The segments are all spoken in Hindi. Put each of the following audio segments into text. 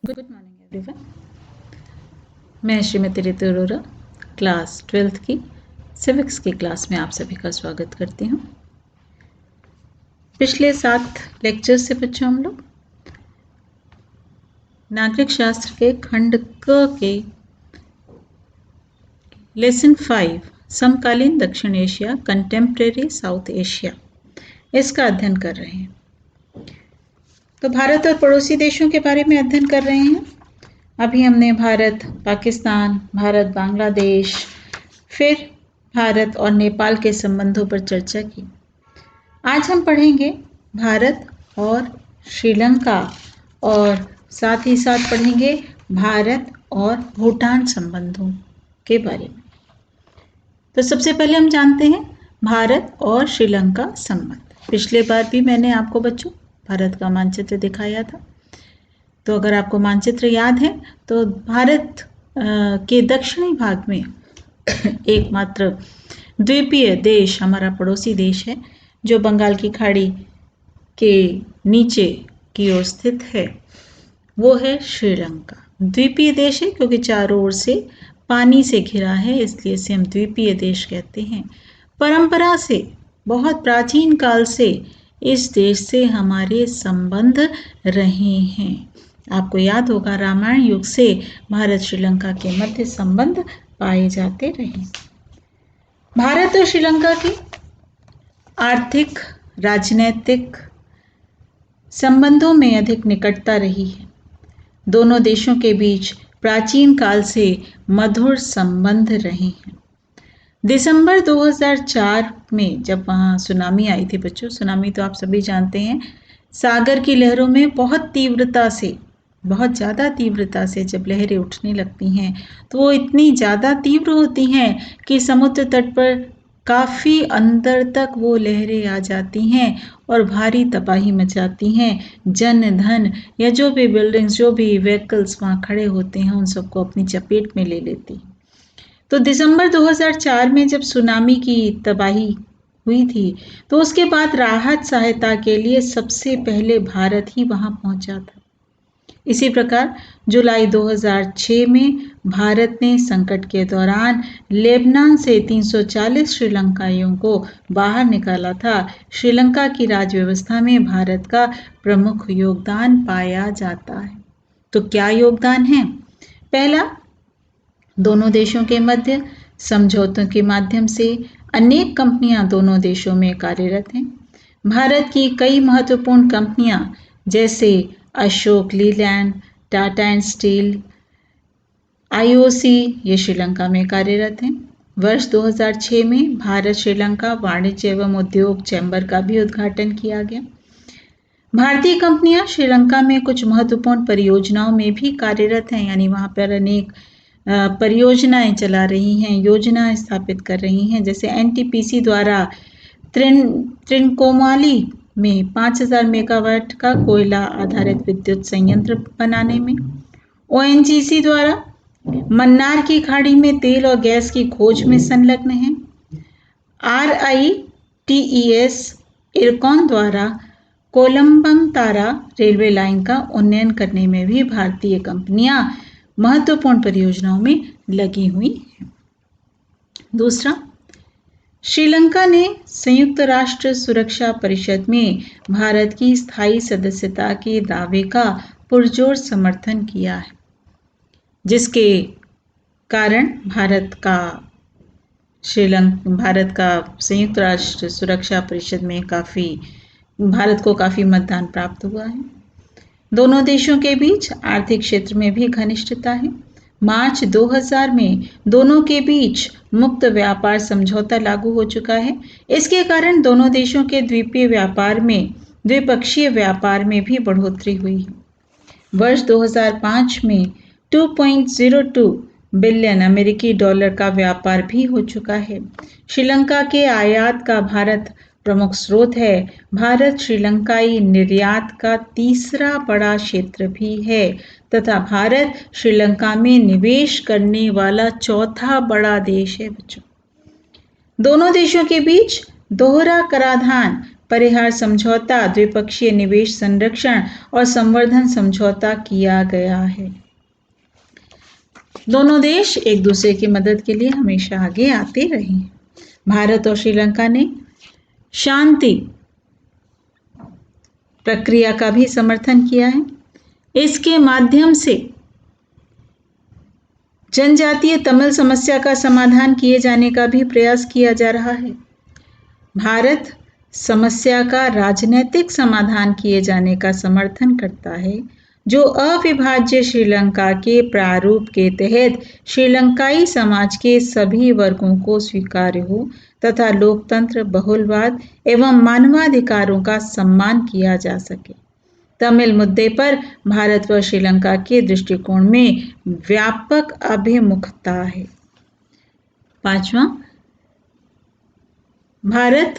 Good morning everyone. मैं श्रीमती रितु अरोरा क्लास 12th की सिविक्स की क्लास में आप सभी का स्वागत करती हूँ। पिछले 7 लेक्चर से बच्चों हम लोग नागरिक शास्त्र के खंड क के लेसन 5 समकालीन दक्षिण एशिया कंटेम्प्रेरी साउथ एशिया इसका अध्ययन कर रहे हैं। तो भारत और पड़ोसी देशों के बारे में अध्ययन कर रहे हैं। अभी हमने भारत पाकिस्तान, भारत बांग्लादेश, फिर भारत और नेपाल के संबंधों पर चर्चा की। आज हम पढ़ेंगे भारत और श्रीलंका और साथ ही साथ पढ़ेंगे भारत और भूटान संबंधों के बारे में। तो सबसे पहले हम जानते हैं भारत और श्रीलंका संबंध। पिछले बार भी मैंने आपको बच्चों भारत का मानचित्र दिखाया था। तो अगर आपको मानचित्र याद है तो भारत के दक्षिणी भाग में एकमात्र द्वीपीय देश हमारा पड़ोसी देश है जो बंगाल की खाड़ी के नीचे की ओर स्थित है, वो है श्रीलंका। द्वीपीय देश है क्योंकि चारों ओर से पानी से घिरा है, इसलिए इसे हम द्वीपीय देश कहते हैं। परंपरा से बहुत प्राचीन काल से इस देश से हमारे संबंध रहे हैं। आपको याद होगा रामायण युग से भारत श्रीलंका के मध्य संबंध पाए जाते रहे। भारत और श्रीलंका की आर्थिक राजनीतिक संबंधों में अधिक निकटता रही है। दोनों देशों के बीच प्राचीन काल से मधुर संबंध रहे हैं। दिसंबर 2004 में जब वहाँ सुनामी आई थी बच्चों, सुनामी तो आप सभी जानते हैं, सागर की लहरों में बहुत ज़्यादा तीव्रता से जब लहरें उठने लगती हैं तो वो इतनी ज़्यादा तीव्र होती हैं कि समुद्र तट पर काफ़ी अंदर तक वो लहरें आ जाती हैं और भारी तबाही मचाती हैं। जन धन या जो भी बिल्डिंग्स, जो भी व्हीकल्स वहाँ खड़े होते हैं, उन सबको अपनी चपेट में ले लेती। तो दिसंबर 2004 में जब सुनामी की तबाही हुई थी तो उसके बाद राहत सहायता के लिए सबसे पहले भारत ही वहां पहुंचा था। इसी प्रकार जुलाई 2006 में भारत ने संकट के दौरान लेबनान से 340 श्रीलंकाइयों को बाहर निकाला था। श्रीलंका की राजव्यवस्था में भारत का प्रमुख योगदान पाया जाता है। तो क्या योगदान है? पहला, दोनों देशों के मध्य समझौतों के माध्यम से अनेक कंपनियां दोनों देशों में कार्यरत हैं। भारत की कई महत्वपूर्ण कंपनियां जैसे Ashok Leyland, Tata and steel, IOC ये श्रीलंका में कार्यरत हैं। वर्ष 2006 में भारत श्रीलंका वाणिज्य एवं उद्योग चैम्बर का भी उद्घाटन किया गया। भारतीय कंपनियां श्रीलंका में कुछ महत्वपूर्ण परियोजनाओं में भी कार्यरत हैं, यानी वहां पर अनेक परियोजनाएं चला रही हैं, योजनाएं स्थापित कर रही हैं। जैसे एनटीपीसी द्वारा त्रिनकोमाली में 5000 मेगावाट का कोयला आधारित विद्युत संयंत्र बनाने में, ओएनजीसी द्वारा मन्नार की खाड़ी में तेल और गैस की खोज में संलग्न है, RITES इरकॉन द्वारा कोलंबम तारा रेलवे लाइन का उन्नयन करने में भी भारतीय कंपनियां महत्वपूर्ण परियोजनाओं में लगी हुई हैं। दूसरा, श्रीलंका ने संयुक्त राष्ट्र सुरक्षा परिषद में भारत की स्थायी सदस्यता के दावे का पुरजोर समर्थन किया है, जिसके कारण भारत का संयुक्त राष्ट्र सुरक्षा परिषद में भारत को काफ़ी मतदान प्राप्त हुआ है। दोनों देशों के बीच आर्थिक क्षेत्र में भी घनिष्ठता है। मार्च 2000 में दोनों के बीच मुक्त व्यापार समझौता लागू हो चुका है। इसके कारण दोनों देशों के द्विपक्षीय व्यापार में भी बढ़ोतरी हुई है। वर्ष 2005 में 2.02 बिलियन अमेरिकी डॉलर का व्यापार भी हो चुका है। श्रीलंका के आयात का भारत प्रमुख स्रोत है। भारत श्रीलंकाई निर्यात का तीसरा बड़ा क्षेत्र भी है तथा भारत श्रीलंका में निवेश करने वाला चौथा बड़ा देश है बच्चों। दोनों देशों के बीच दोहरा कराधान परिहार समझौता, द्विपक्षीय निवेश संरक्षण और संवर्धन समझौता किया गया है। दोनों देश एक दूसरे की मदद के लिए हमेशा आगे आते रहे हैं। भारत और श्रीलंका ने शांति प्रक्रिया का भी समर्थन किया है। इसके माध्यम से जनजातीय तमिल समस्या का समाधान किए जाने का भी प्रयास किया जा रहा है। भारत समस्या का राजनीतिक समाधान किए जाने का समर्थन करता है, जो अविभाज्य श्रीलंका के प्रारूप के तहत श्रीलंकाई समाज के सभी वर्गों को स्वीकार्य हो तथा लोकतंत्र, बहुलवाद एवं मानवाधिकारों का सम्मान किया जा सके। तमिल मुद्दे पर भारत व श्रीलंका के दृष्टिकोण में व्यापक अभिमुखता है। पांचवा, भारत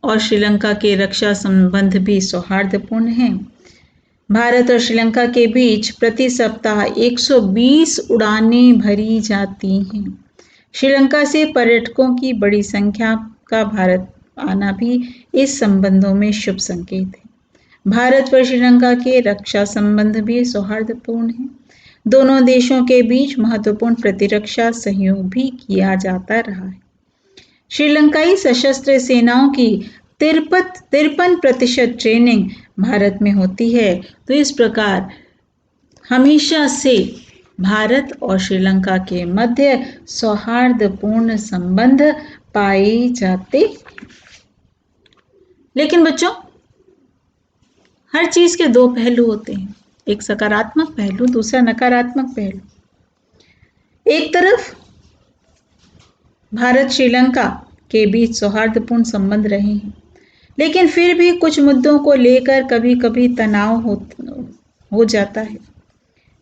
और श्रीलंका के रक्षा संबंध भी सौहार्दपूर्ण हैं। भारत और श्रीलंका के बीच प्रति सप्ताह 120 उड़ानें भरी जाती हैं। श्रीलंका से पर्यटकों की बड़ी संख्या का भारत आना भी इस संबंधों में शुभ संकेत है। भारत व श्रीलंका के रक्षा संबंध भी सौहार्दपूर्ण हैं। दोनों देशों के बीच महत्वपूर्ण प्रतिरक्षा सहयोग भी किया जाता रहा है। श्रीलंकाई सशस्त्र सेनाओं की 53% ट्रेनिंग भारत में होती है। तो इस प्रकार हमेशा से भारत और श्रीलंका के मध्य सौहार्दपूर्ण संबंध पाए जाते। लेकिन बच्चों, हर चीज के दो पहलू होते हैं, एक सकारात्मक पहलू, दूसरा नकारात्मक पहलू। एक तरफ भारत श्रीलंका के बीच सौहार्दपूर्ण संबंध रहे हैं, लेकिन फिर भी कुछ मुद्दों को लेकर कभी कभी तनाव हो जाता है।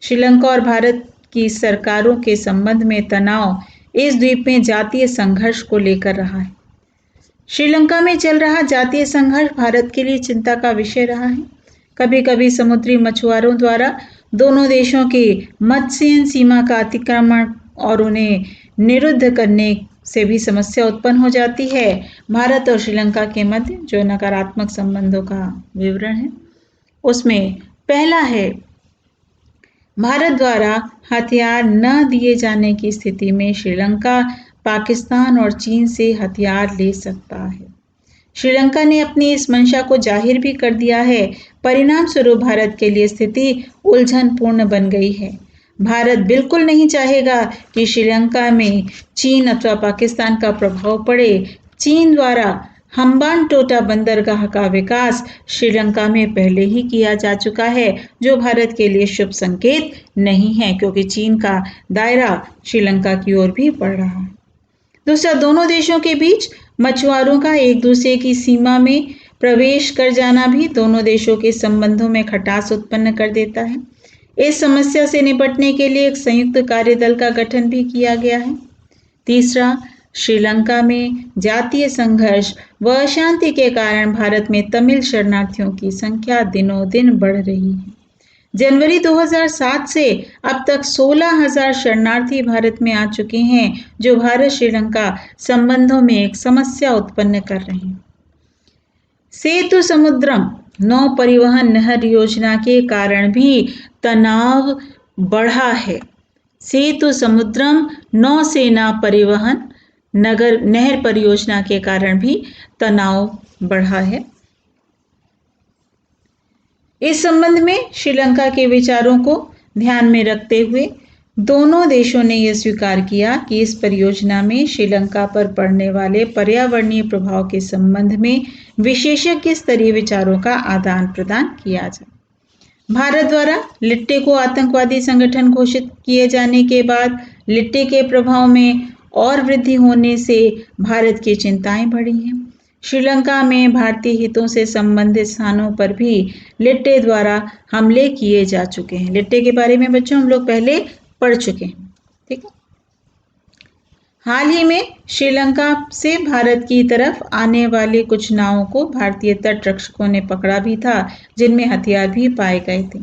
श्रीलंका और भारत की सरकारों के संबंध में तनाव इस द्वीप में जातीय संघर्ष को लेकर रहा है। श्रीलंका में चल रहा जातीय संघर्ष भारत के लिए चिंता का विषय रहा है। कभी कभी समुद्री मछुआरों द्वारा दोनों देशों की मत्स्य सीमा का अतिक्रमण और उन्हें निरुद्ध करने से भी समस्या उत्पन्न हो जाती है। भारत और श्रीलंका के मध्य जो नकारात्मक संबंधों का विवरण है, उसमें पहला है, भारत द्वारा हथियार न दिए जाने की स्थिति में श्रीलंका पाकिस्तान और चीन से हथियार ले सकता है। श्रीलंका ने अपनी इस मंशा को जाहिर भी कर दिया है। परिणाम स्वरूप भारत के लिए स्थिति उलझनपूर्ण बन गई है। भारत बिल्कुल नहीं चाहेगा कि श्रीलंका में चीन अथवा पाकिस्तान का प्रभाव पड़े। चीन द्वारा हम्बानटोटा बंदरगाह का विकास श्रीलंका में पहले ही किया जा चुका है, जो भारत के लिए शुभ संकेत नहीं है, क्योंकि चीन का दायरा श्रीलंका की ओर भी बढ़ रहा है। दूसरा, दोनों देशों के बीच मछुआरों का एक दूसरे की सीमा में प्रवेश कर जाना भी दोनों देशों के संबंधों में खटास उत्पन्न कर देता है। इस समस्या से निपटने के लिए एक संयुक्त कार्यदल का गठन भी किया गया है। तीसरा, श्रीलंका में जातीय संघर्ष व अशांति के कारण भारत में तमिल शरणार्थियों की संख्या दिनों दिन बढ़ रही है। जनवरी 2007 से अब तक 16,000 शरणार्थी भारत में आ चुके हैं, जो भारत श्रीलंका संबंधों में एक समस्या उत्पन्न कर रहे हैं। सेतु समुद्रम नौ परिवहन नहर योजना के कारण भी तनाव बढ़ा है। सेतु समुद्रम नौसेना परिवहन नहर परियोजना के कारण भी तनाव बढ़ा है। इस संबंध में श्रीलंका के विचारों को ध्यान में रखते हुए दोनों देशों ने यह स्वीकार किया कि इस परियोजना में श्रीलंका पर पड़ने वाले पर्यावरणीय प्रभाव के संबंध में विशेषज्ञ स्तरीय विचारों का आदान प्रदान किया जाए। भारत द्वारा लिट्टे को आतंकवादी संगठन घोषित किए जाने के बाद लिट्टे के प्रभाव में और वृद्धि होने से भारत की चिंताएं बढ़ी हैं। श्रीलंका में भारतीय हितों से संबंधित स्थानों पर भी लिट्टे द्वारा हमले किए जा चुके हैं। लिट्टे के बारे में बच्चों हम लोग पहले पढ़ चुके हैं, ठीक है। हाल ही में श्रीलंका से भारत की तरफ आने वाली कुछ नावों को भारतीय तट रक्षकों ने पकड़ा भी था, जिनमें हथियार भी पाए गए थे।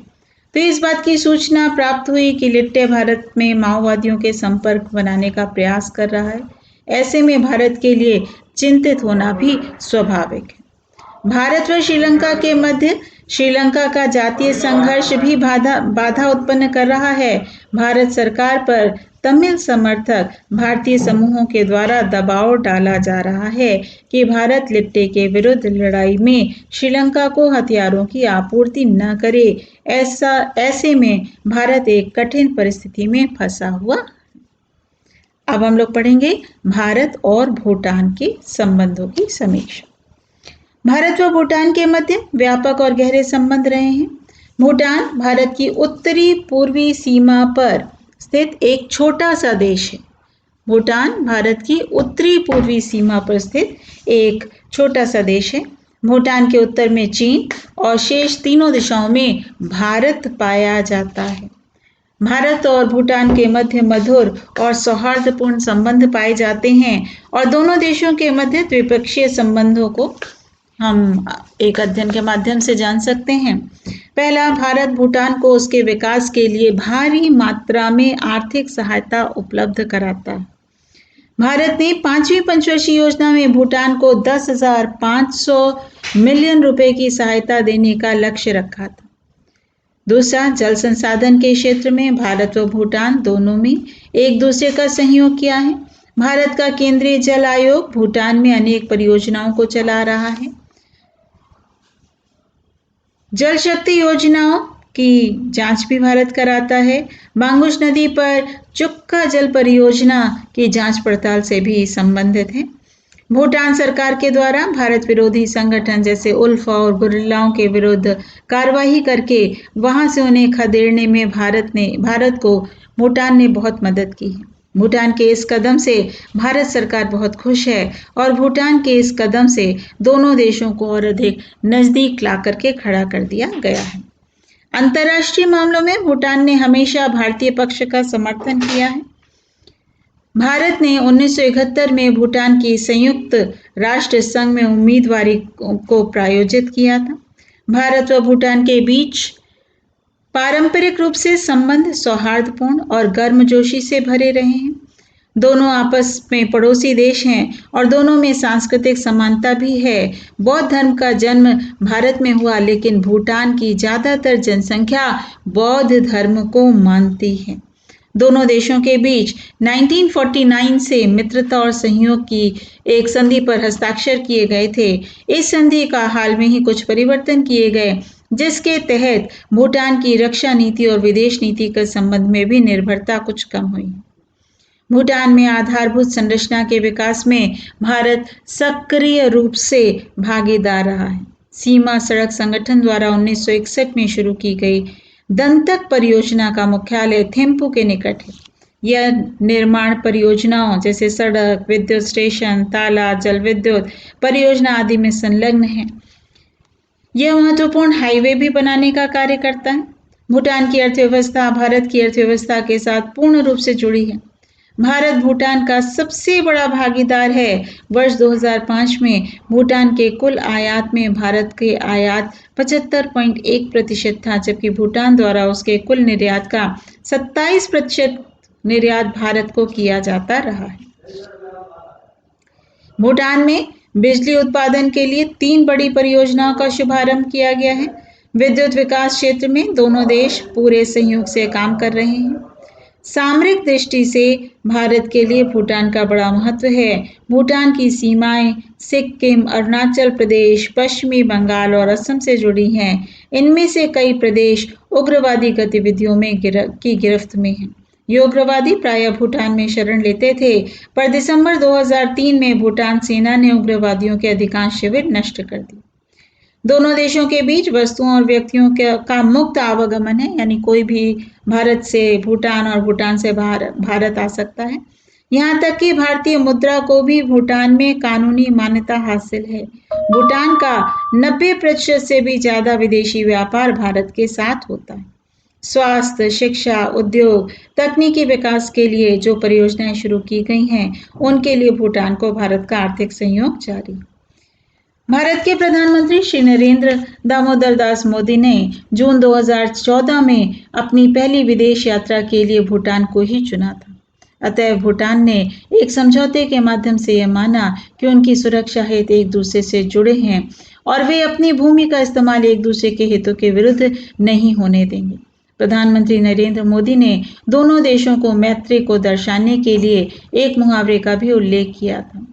तो इस बात की सूचना प्राप्त हुई कि लिट्टे भारत में माओवादियों के संपर्क बनाने का प्रयास कर रहा है। ऐसे में भारत के लिए चिंतित होना भी स्वाभाविक है। भारत व श्रीलंका के मध्य श्रीलंका का जातीय संघर्ष भी बाधा उत्पन्न कर रहा है। भारत सरकार पर तमिल समर्थक भारतीय समूहों के द्वारा दबाव डाला जा रहा है कि भारत लिप्टे के विरुद्ध लड़ाई में श्रीलंका को हथियारों की आपूर्ति न करे। ऐसे में भारत एक कठिन परिस्थिति में फंसा हुआ। अब हम लोग पढ़ेंगे भारत और भूटान के संबंधों की समीक्षा। भारत व भूटान के मध्य व्यापक और गहरे संबंध रहे हैं। भूटान भारत की उत्तरी पूर्वी सीमा पर स्थित एक छोटा सा देश है। भूटान भारत की उत्तरी पूर्वी सीमा पर स्थित एक छोटा सा देश है। भूटान के उत्तर में चीन और शेष तीनों दिशाओं में भारत पाया जाता है। भारत और भूटान के मध्य मधुर और सौहार्दपूर्ण संबंध पाए जाते हैं और दोनों देशों के मध्य द्विपक्षीय संबंधों को हम एक अध्ययन के माध्यम से जान सकते हैं। पहला, भारत भूटान को उसके विकास के लिए भारी मात्रा में आर्थिक सहायता उपलब्ध कराता है। भारत ने 5वीं पंचवर्षीय योजना में भूटान को 10,500 मिलियन रुपए की सहायता देने का लक्ष्य रखा था। दूसरा, जल संसाधन के क्षेत्र में भारत व भूटान दोनों में एक दूसरे का सहयोग किया है। भारत का केंद्रीय जल आयोग भूटान में अनेक परियोजनाओं को चला रहा है। जल शक्ति योजनाओं की जांच भी भारत कराता है। बांगुश नदी पर चुक्का जल परियोजना की जांच पड़ताल से भी संबंधित है। भूटान सरकार के द्वारा भारत विरोधी संगठन जैसे उल्फा और गुरिल्लाओं के विरुद्ध कार्रवाई करके वहां से उन्हें खदेड़ने में भारत को भूटान ने बहुत मदद की है। भूटान के इस कदम से भारत सरकार बहुत खुश है और भूटान के इस कदम से दोनों देशों को और अधिक नजदीक ला करके खड़ा कर दिया गया है। अंतर्राष्ट्रीय मामलों में भूटान ने हमेशा भारतीय पक्ष का समर्थन किया है। भारत ने 1971 में भूटान की संयुक्त राष्ट्र संघ में उम्मीदवारी को प्रायोजित किया था। भारत व भूटान के बीच पारंपरिक रूप से संबंध सौहार्दपूर्ण और गर्मजोशी से भरे रहे हैं। दोनों आपस में पड़ोसी देश हैं और दोनों में सांस्कृतिक समानता भी है। बौद्ध धर्म का जन्म भारत में हुआ, लेकिन भूटान की ज्यादातर जनसंख्या बौद्ध धर्म को मानती है। दोनों देशों के बीच 1949 से मित्रता और सहयोग की एक संधि पर हस्ताक्षर किए गए थे। इस संधि का हाल में ही कुछ परिवर्तन किए गए, जिसके तहत भूटान की रक्षा नीति और विदेश नीति के संबंध में भी निर्भरता कुछ कम हुई। भूटान में आधारभूत संरचना के विकास में भारत सक्रिय रूप से भागीदार रहा है। सीमा सड़क संगठन द्वारा 1961 में शुरू की गई दंतक परियोजना का मुख्यालय थिम्पू के निकट है। यह निर्माण परियोजनाओं जैसे सड़क, विद्युत स्टेशन, तालाब, जल विद्युत परियोजना आदि में संलग्न है। यह महत्वपूर्ण हाईवे भी बनाने का कार्य करता है। भूटान की अर्थव्यवस्था भारत की अर्थव्यवस्था के साथ पूर्ण रूप से जुड़ी है। भारत भूटान का सबसे बड़ा भागीदार है। वर्ष 2005 में भूटान के कुल आयात में भारत के आयात 75.1% था, जबकि भूटान द्वारा उसके कुल निर्यात का 27% निर्यात भारत को किया जाता रहा है। भूटान में बिजली उत्पादन के लिए 3 बड़ी परियोजनाओं का शुभारंभ किया गया है। विद्युत विकास क्षेत्र में दोनों देश पूरे सहयोग से काम कर रहे हैं। सामरिक दृष्टि से भारत के लिए भूटान का बड़ा महत्व है। भूटान की सीमाएं सिक्किम, अरुणाचल प्रदेश, पश्चिमी बंगाल और असम से जुड़ी हैं। इनमें से कई प्रदेश उग्रवादी गतिविधियों में की गिरफ्त में हैं। ये उग्रवादी प्रायः भूटान में शरण लेते थे, पर दिसंबर 2003 में भूटान सेना ने उग्रवादियों के अधिकांश शिविर नष्ट कर दिए। दोनों देशों के बीच वस्तुओं और व्यक्तियों का मुक्त आवागमन है, यानी कोई भी भारत से भूटान और भूटान से भारत आ सकता है। यहाँ तक कि भारतीय मुद्रा को भी भूटान में कानूनी मान्यता हासिल है। भूटान का 90% से भी ज्यादा विदेशी व्यापार भारत के साथ होता है। स्वास्थ्य, शिक्षा, उद्योग, तकनीकी विकास के लिए जो परियोजनाएं शुरू की गई हैं, उनके लिए भूटान को भारत का आर्थिक सहयोग जारी है। भारत के प्रधानमंत्री श्री नरेंद्र दामोदर दास मोदी ने जून 2014 में अपनी पहली विदेश यात्रा के लिए भूटान को ही चुना था। अतः भूटान ने एक समझौते के माध्यम से यह माना कि उनकी सुरक्षा हेतु एक दूसरे से जुड़े हैं और वे अपनी भूमि का इस्तेमाल एक दूसरे के हितों के विरुद्ध नहीं होने देंगे। प्रधानमंत्री नरेंद्र मोदी ने दोनों देशों को मैत्री को दर्शाने के लिए एक मुहावरे का भी उल्लेख किया था,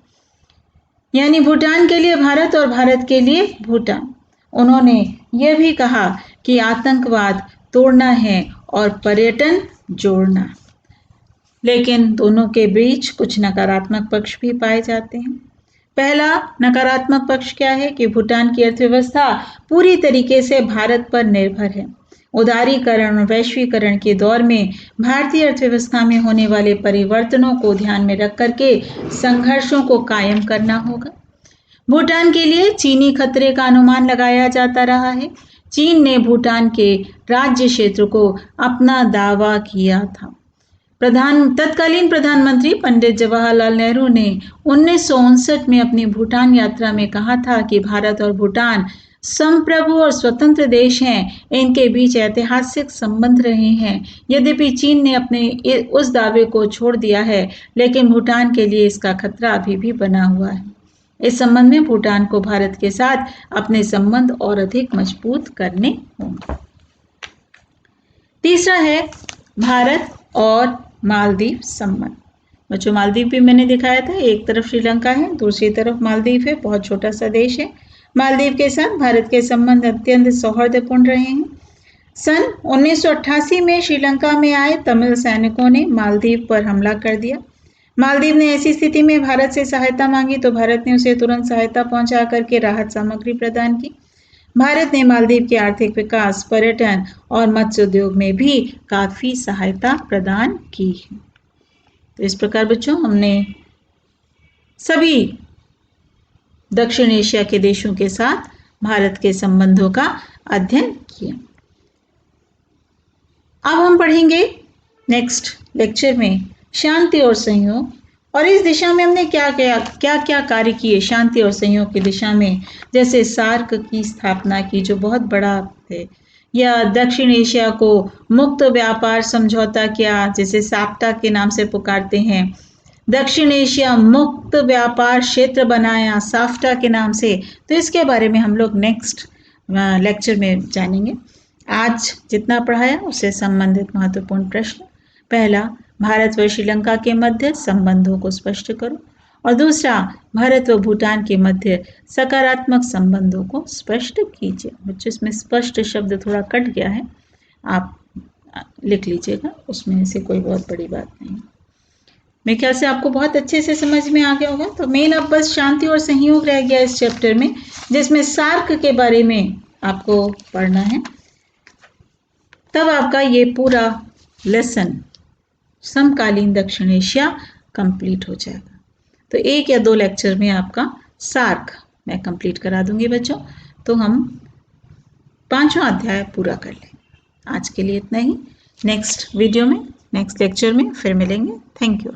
यानी भूटान के लिए भारत और भारत के लिए भूटान। उन्होंने यह भी कहा कि आतंकवाद तोड़ना है और पर्यटन जोड़ना, लेकिन दोनों के बीच कुछ नकारात्मक पक्ष भी पाए जाते हैं। पहला नकारात्मक पक्ष क्या है कि भूटान की अर्थव्यवस्था पूरी तरीके से भारत पर निर्भर है। उदारीकरण और वैश्वीकरण के दौर में भारतीय अर्थव्यवस्था में होने वाले परिवर्तनों को ध्यान में रख करके संघर्षों को कायम करना होगा। भूटान के लिए चीनी खतरे का अनुमान लगाया जाता रहा है। चीन ने भूटान के राज्य क्षेत्र को अपना दावा किया था। तत्कालीन प्रधानमंत्री पंडित जवाहरलाल नेहरू ने 1959 में अपनी भूटान यात्रा में कहा था कि भारत और भूटान संप्रभु और स्वतंत्र देश हैं। इनके बीच ऐतिहासिक संबंध रहे हैं। यद्यपि चीन ने अपने उस दावे को छोड़ दिया है, लेकिन भूटान के लिए इसका खतरा अभी भी बना हुआ है। इस संबंध में भूटान को भारत के साथ अपने संबंध और अधिक मजबूत करने होंगे। तीसरा है भारत और मालदीव संबंध। बच्चों, मालदीव भी मैंने दिखाया था, एक तरफ श्रीलंका है, दूसरी तरफ मालदीव है, बहुत छोटा सा देश है। मालदीव के साथ भारत के संबंध अत्यंत सौहार्दपूर्ण रहे हैं। सन 1988 में श्रीलंका में आए तमिल सैनिकों ने मालदीव पर हमला कर दिया। मालदीव ने ऐसी स्थिति में भारत से सहायता मांगी तो भारत ने उसे तुरंत सहायता पहुंचा करके राहत सामग्री प्रदान की। भारत ने मालदीव के आर्थिक विकास, पर्यटन और मत्स्य उद्योग में भी काफी सहायता प्रदान की है। तो इस प्रकार बच्चों, हमने सभी दक्षिण एशिया के देशों के साथ भारत के संबंधों का अध्ययन किया। अब हम पढ़ेंगे नेक्स्ट लेक्चर में शांति और सहयोग, और इस दिशा में हमने क्या क्या कार्य किए शांति और सहयोग की दिशा में, जैसे सार्क की स्थापना की जो बहुत बड़ा है, या दक्षिण एशिया को मुक्त व्यापार समझौता किया जिसे साप्टा के नाम से पुकारते हैं, दक्षिण एशिया मुक्त व्यापार क्षेत्र बनाया साफ्टा के नाम से। तो इसके बारे में हम लोग नेक्स्ट लेक्चर में जानेंगे। आज जितना पढ़ाया उससे संबंधित महत्वपूर्ण प्रश्न, पहला, भारत व श्रीलंका के मध्य संबंधों को स्पष्ट करो, और दूसरा, भारत व भूटान के मध्य सकारात्मक संबंधों को स्पष्ट कीजिए। बच्चों, इसमें स्पष्ट शब्द थोड़ा कट गया है, आप लिख लीजिएगा, उसमें से कोई बहुत बड़ी बात नहीं। मेरे ख्याल से आपको बहुत अच्छे से समझ में आ गया होगा। तो मेन अब बस शांति और सहयोग रह गया इस चैप्टर में, जिसमें सार्क के बारे में आपको पढ़ना है। तब आपका ये पूरा लेसन समकालीन दक्षिण एशिया कंप्लीट हो जाएगा। तो 1 या 2 लेक्चर में आपका सार्क मैं कंप्लीट करा दूंगी बच्चों, तो हम 5वां अध्याय पूरा कर लें। आज के लिए इतना ही। नेक्स्ट वीडियो में, नेक्स्ट लेक्चर में फिर मिलेंगे। Thank you.